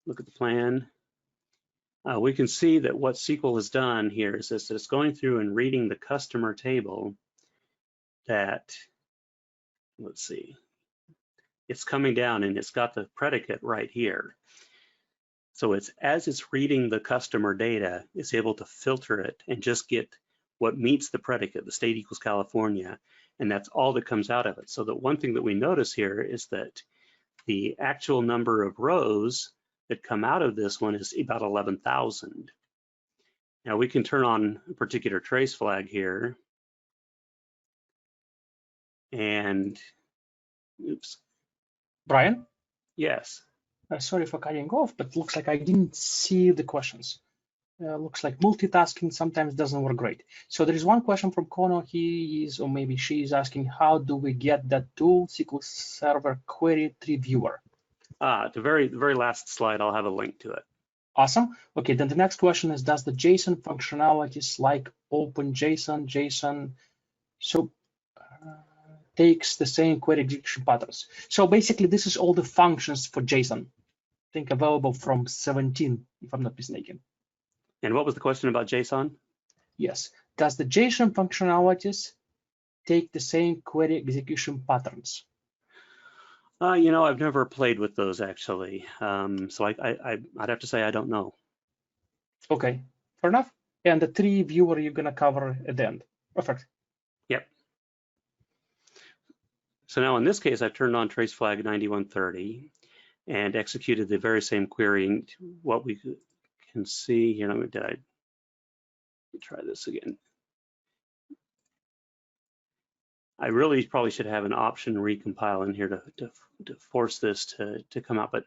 look at the plan, we can see that what SQL has done here is that it's going through and reading the customer table that, let's see, it's coming down and it's got the predicate right here. So as it's reading the customer data, it's able to filter it and just get what meets the predicate, the state equals California, and that's all that comes out of it. So the one thing that we notice here is that the actual number of rows that come out of this one is about 11,000. Now we can turn on a particular trace flag here, and oops. Brian? Yes. Sorry for cutting off, but looks like I didn't see the questions. Looks like multitasking sometimes doesn't work great. So there is one question from Kono. He is, or maybe she is asking, how do we get that tool, SQL Server Query Tree Viewer? The very last slide, I'll have a link to it. Awesome. Okay, then the next question is, does the JSON functionalities like OpenJSON, JSON, so takes the same query execution patterns? So basically, this is all the functions for JSON. I think available from 17, if I'm not mistaken. And what was the question about JSON? Yes. Does the JSON functionalities take the same query execution patterns? You know, I've never played with those actually. So I'd have to say I don't know. Okay, fair enough. And the tree viewer you're gonna cover at the end. Perfect. Yep. So now in this case, I've turned on trace flag 9130 and executed the very same query. What we can see here, let me try this again. I really probably should have an option recompile in here to force this to come out. But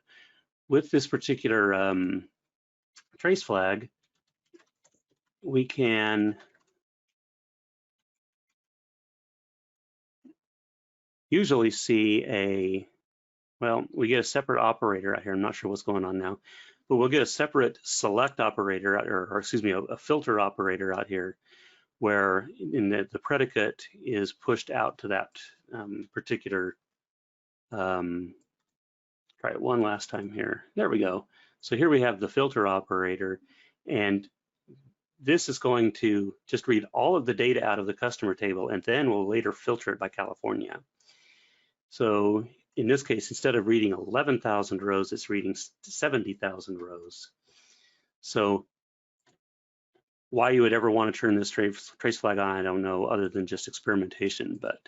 with this particular trace flag, we can usually see we get a separate operator out here. I'm not sure what's going on now, but we'll get a separate select operator, or excuse me, a filter operator out here, where the predicate is pushed out to that particular, try it one last time here. There we go. So here we have the filter operator, and this is going to just read all of the data out of the customer table, and then we'll later filter it by California. So in this case, instead of reading 11,000 rows, it's reading 70,000 rows. So why you would ever want to turn this trace flag on, I don't know, other than just experimentation, but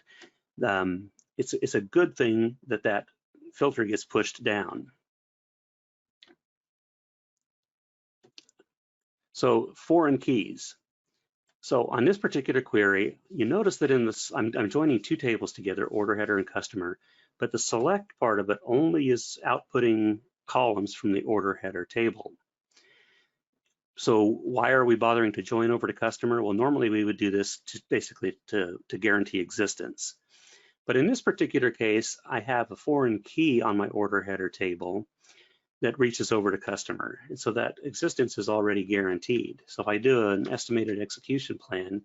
it's a good thing that that filter gets pushed down. So foreign keys. So on this particular query, you notice that in this, I'm joining two tables together, order header and customer, but the select part of it only is outputting columns from the order header table. So why are we bothering to join over to customer? Well, normally we would do this basically to guarantee existence. But in this particular case, I have a foreign key on my order header table that reaches over to customer. And so that existence is already guaranteed. So if I do an estimated execution plan,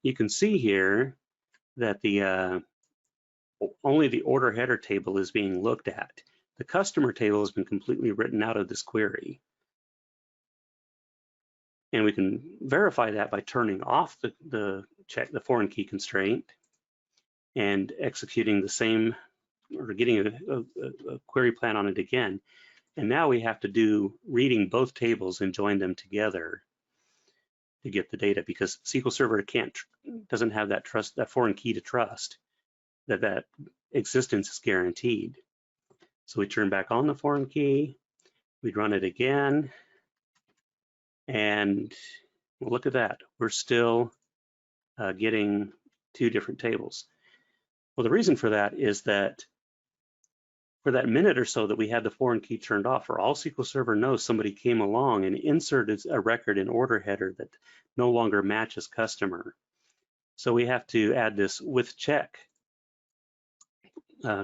you can see here that only the order header table is being looked at. The customer table has been completely written out of this query. And we can verify that by turning off the foreign key constraint and executing the same, or getting a query plan on it again. And now we have to do reading both tables and join them together to get the data, because SQL Server doesn't have that foreign key to trust that existence is guaranteed. So we turn back on the foreign key, we run it again, and look at that, we're still getting two different tables. Well, the reason for that is that for that minute or so that we had the foreign key turned off, for all SQL Server knows, somebody came along and inserted a record in order header that no longer matches customer. So we have to add this with check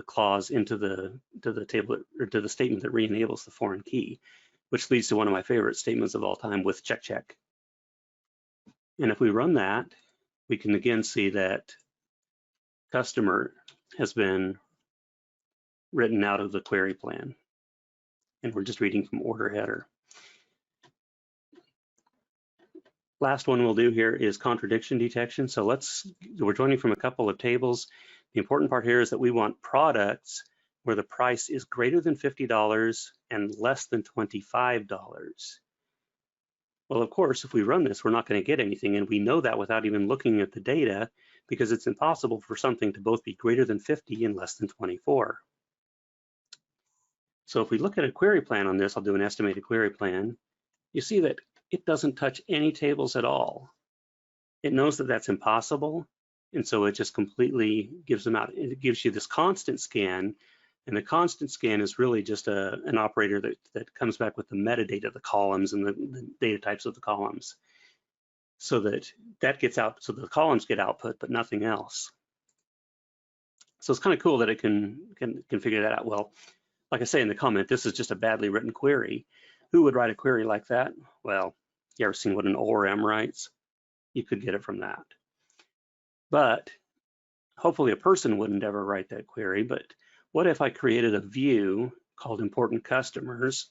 clause into the table, or to the statement that re-enables the foreign key, which leads to one of my favorite statements of all time, with check check. And if we run that, we can again see that customer has been written out of the query plan. And we're just reading from order header. Last one we'll do here is contradiction detection. So we're joining from a couple of tables. The important part here is that we want products where the price is greater than $50 and less than $25. Well, of course, if we run this, we're not going to get anything. And we know that without even looking at the data, because it's impossible for something to both be greater than 50 and less than 24. So if we look at a query plan on this, I'll do an estimated query plan. You see that it doesn't touch any tables at all. It knows that that's impossible, and so it just completely gives them out. It gives you this constant scan, and the constant scan is really just an operator that comes back with the metadata, the columns and the data types of the columns, so that gets out, so the columns get output, but nothing else. So it's kind of cool that it can figure that out well. Like I say in the comment, this is just a badly written query. Who would write a query like that? Well, you ever seen what an ORM writes? You could get it from that. But hopefully a person wouldn't ever write that query. But what if I created a view called important customers,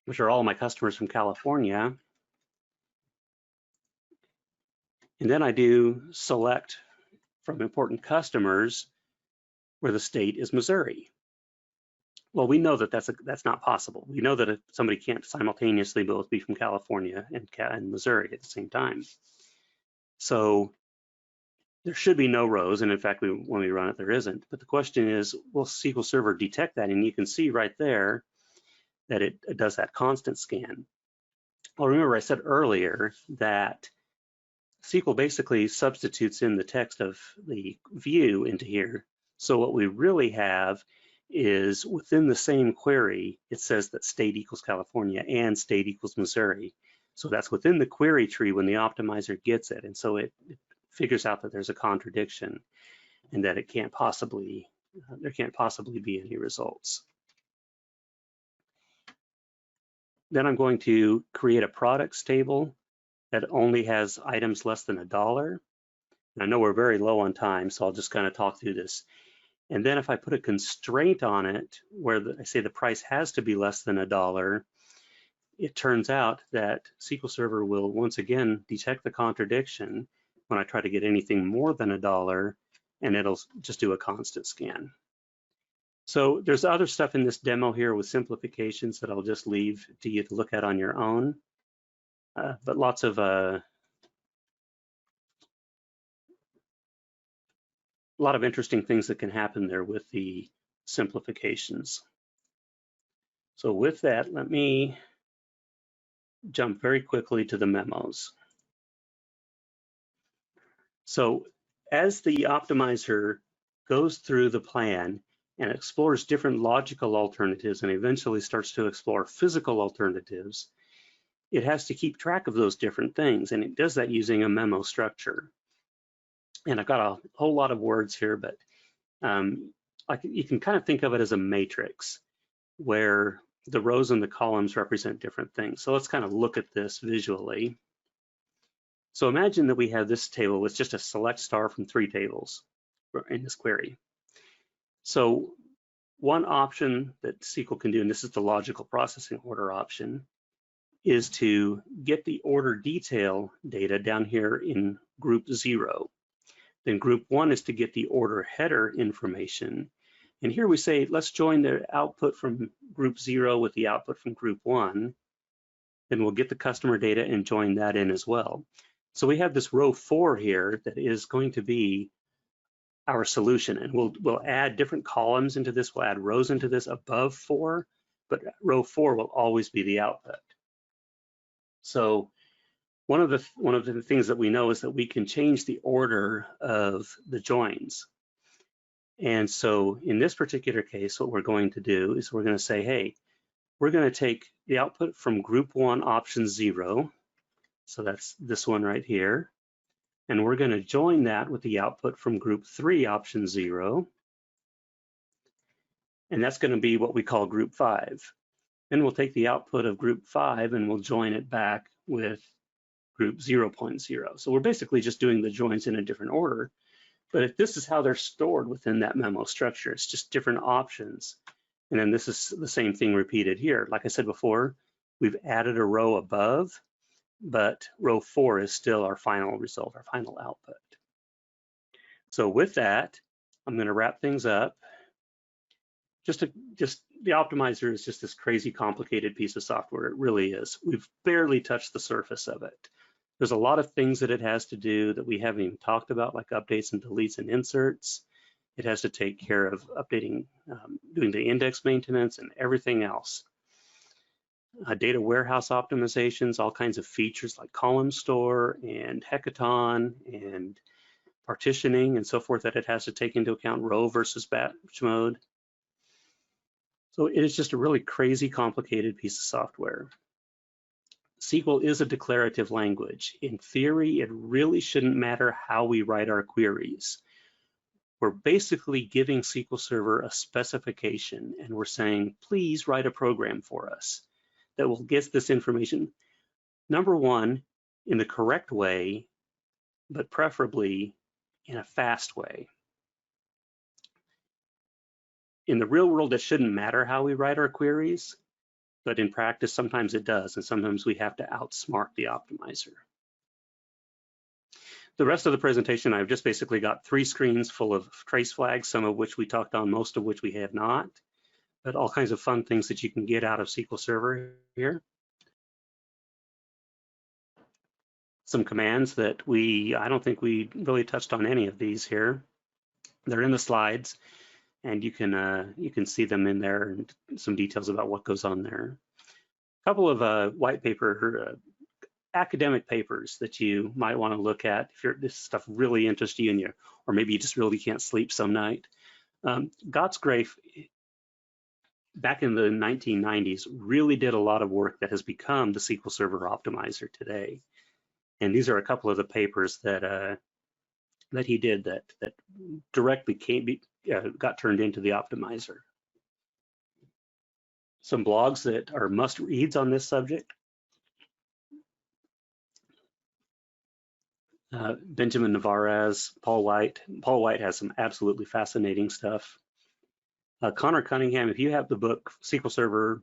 which are all my customers from California, and then I do select from important customers where the state is Missouri. Well, we know that that's not possible. We know that somebody can't simultaneously both be from California and Missouri at the same time. So there should be no rows, and in fact, when we run it, there isn't. But the question is, will SQL Server detect that? And you can see right there that it does that constant scan. Well, remember I said earlier that SQL basically substitutes in the text of the view into here. So what we really have is within the same query, it says that state equals California and state equals Missouri. So that's within the query tree when the optimizer gets it. And so it figures out that there's a contradiction and that it can't possibly, there can't possibly be any results. Then I'm going to create a products table that only has items less than $1. And I know we're very low on time, so I'll just kind of talk through this. And then if I put a constraint on it where I say the price has to be less than $1, it turns out that SQL Server will once again detect the contradiction when I try to get anything more than $1, and it'll just do a constant scan. So there's other stuff in this demo here with simplifications that I'll just leave to you to look at on your own, but lots of a lot of interesting things that can happen there with the simplifications. So with that, let me jump very quickly to the memos. So as the optimizer goes through the plan and explores different logical alternatives and eventually starts to explore physical alternatives, it has to keep track of those different things, and it does that using a memo structure. And I've got a whole lot of words here, but you can kind of think of it as a matrix where the rows and the columns represent different things. So let's kind of look at this visually. So imagine that we have this table with just a select star from 3 tables in this query. So one option that SQL can do, and this is the logical processing order option, is to get the order detail data down here in group 0. Then group 1 is to get the order header information. And here we say, let's join the output from group 0 with the output from group 1. Then we'll get the customer data and join that in as well. So we have this row 4 here that is going to be our solution, and we'll add different columns into this. We'll add rows into this above 4, but row 4 will always be the output. So one of the things that we know is that we can change the order of the joins. And so in this particular case, what we're going to do is we're going to say, hey, we're going to take the output from group 1 option 0. So that's this one right here. And we're going to join that with the output from group 3 option 0. And that's going to be what we call group 5. Then we'll take the output of group 5 and we'll join it back with group 0.0. So we're basically just doing the joins in a different order. But if this is how they're stored within that memo structure, it's just different options. And then this is the same thing repeated here. Like I said before, we've added a row above, but row 4 is still our final result, our final output. So with that, I'm going to wrap things up. Just the optimizer is just this crazy complicated piece of software. It really is. We've barely touched the surface of it. There's a lot of things that it has to do that we haven't even talked about, like updates and deletes and inserts. It has to take care of updating, doing the index maintenance and everything else. Data warehouse optimizations, all kinds of features like column store and hackathon and partitioning and so forth that it has to take into account, row versus batch mode. So it is just a really crazy complicated piece of software. SQL is a declarative language. In theory, it really shouldn't matter how we write our queries. We're basically giving SQL Server a specification and we're saying, please write a program for us that will get this information, number one, in the correct way, but preferably in a fast way. In the real world, it shouldn't matter how we write our queries, but in practice, sometimes it does, and sometimes we have to outsmart the optimizer. The rest of the presentation, I've just basically got 3 screens full of trace flags, some of which we talked on, most of which we have not, but all kinds of fun things that you can get out of SQL Server here. Some commands that I don't think we really touched on any of these here. They're in the slides, and you can see them in there and some details about what goes on there. A couple of white paper, academic papers that you might want to look at if this stuff really interests you, or maybe you just really can't sleep some night. Gottsgrave, back in the 1990s, really did a lot of work that has become the SQL Server optimizer today. And these are a couple of the papers that he did that directly got turned into the optimizer. Some blogs that are must-reads on this subject. Benjamin Navarez, Paul White. Paul White has some absolutely fascinating stuff. Connor Cunningham, if you have the book SQL Server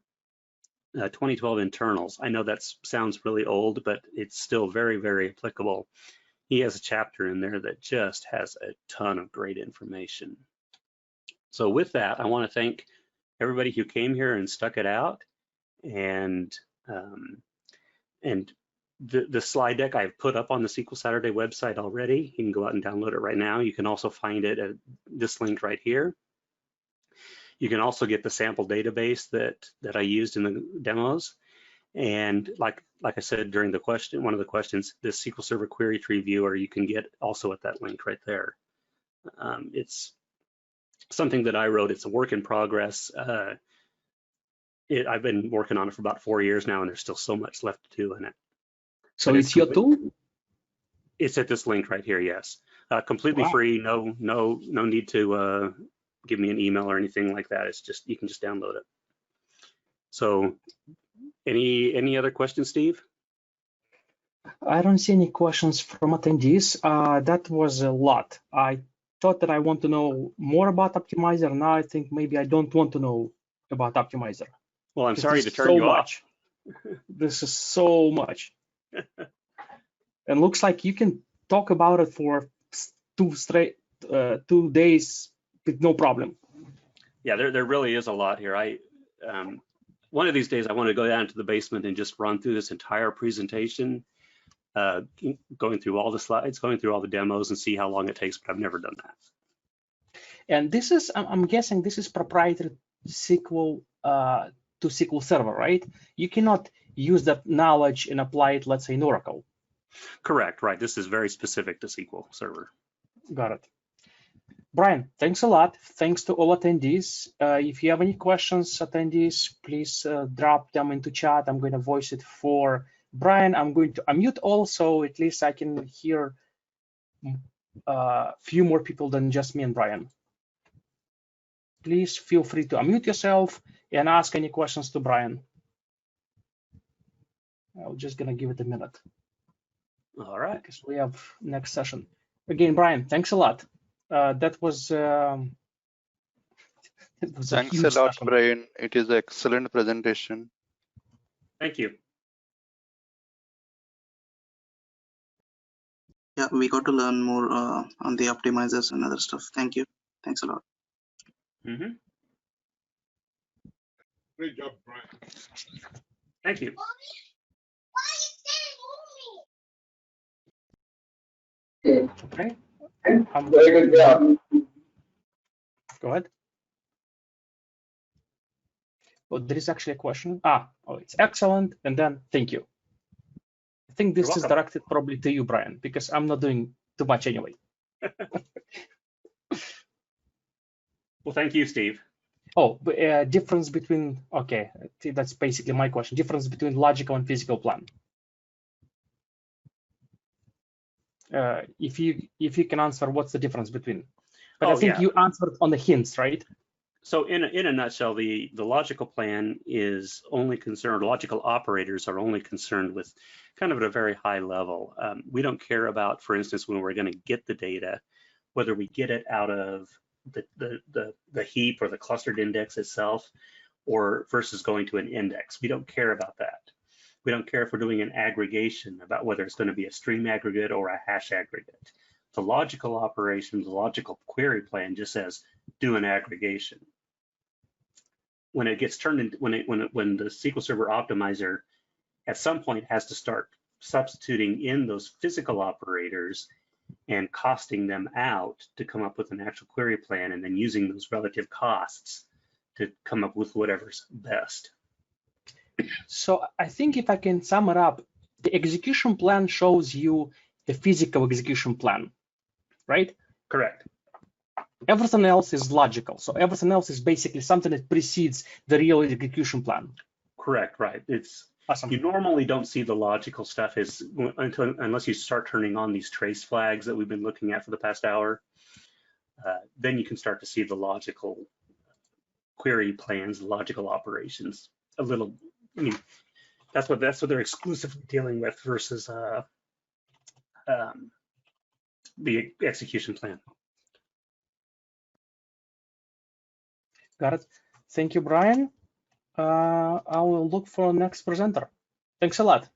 2012 Internals, I know that sounds really old, but it's still very, very applicable. He has a chapter in there that just has a ton of great information. So with that, I want to thank everybody who came here and stuck it out. And the slide deck I've put up on the SQL Saturday website already. You can go out and download it right now. You can also find it at this link right here. You can also get the sample database that I used in the demos. And like I said during the one of the questions, the SQL Server Query Tree Viewer you can get also at that link right there. It's something that I wrote. It's a work in progress. I've been working on it for about 4 years now, and there's still so much left to do in it. So it's your tool? It's at this link right here, yes. Completely free, no need to give me an email or anything like that. It's just, you can just download it. So any other questions, Steve? I don't see any questions from attendees. That was a lot. I thought that I want to know more about Optimizer. Now I think maybe I don't want to know about Optimizer. Well, I'm sorry to turn you off. This is so much. And looks like you can talk about it for 2 days with no problem. Yeah, there really is a lot here. One of these days I want to go down to the basement and just run through this entire presentation, going through all the slides, going through all the demos and see how long it takes, but I've never done that. And this is, I'm guessing this is proprietary SQL to SQL Server, right? You cannot use that knowledge and apply it, let's say, in Oracle. Correct, right. This is very specific to SQL Server. Got it. Brian, thanks a lot. Thanks to all attendees. If you have any questions, attendees, please drop them into chat. I'm going to voice it for Brian. I'm going to unmute also, at least I can hear a few more people than just me and Brian. Please feel free to unmute yourself and ask any questions to Brian. I'm just going to give it a minute. All right. Because we have next session. Again, Brian, thanks a lot. That was a Thanks huge a lot, session. Brian. It is an excellent presentation. Thank you. Yeah, we got to learn more on the optimizers and other stuff. Thank you. Thanks a lot. Mm-hmm. Great job, Brian. Thank you. Okay. Very good job. Go ahead. Oh, there is actually a question. Oh, it's excellent. And then thank you. I think this is directed probably to you, Brian, because I'm not doing too much anyway. Well, thank you, Steve. Oh, difference between, okay, that's basically my question. Difference between logical and physical plan. If you can answer, what's the difference between? But I think you answered on the hints, right? So in a nutshell, the logical plan is only concerned, logical operators are only concerned with kind of at a very high level. We don't care about, for instance, when we're going to get the data, whether we get it out of the heap or the clustered index itself, or versus going to an index. We don't care about that. We don't care if we're doing an aggregation about whether it's going to be a stream aggregate or a hash aggregate. The logical operation, the logical query plan just says do an aggregation. When it gets turned into, when the SQL Server optimizer at some point has to start substituting in those physical operators and costing them out to come up with an actual query plan, and then using those relative costs to come up with whatever's best. So I think if I can sum it up, the execution plan shows you the physical execution plan, right? Correct. Everything else is logical. So everything else is basically something that precedes the real execution plan. Correct, right. It's awesome. You normally don't see the logical stuff unless you start turning on these trace flags that we've been looking at for the past hour. Then you can start to see the logical query plans, logical operations. A little, I mean, that's what they're exclusively dealing with versus the execution plan. Got it. Thank you, Brian. I will look for next presenter. Thanks a lot.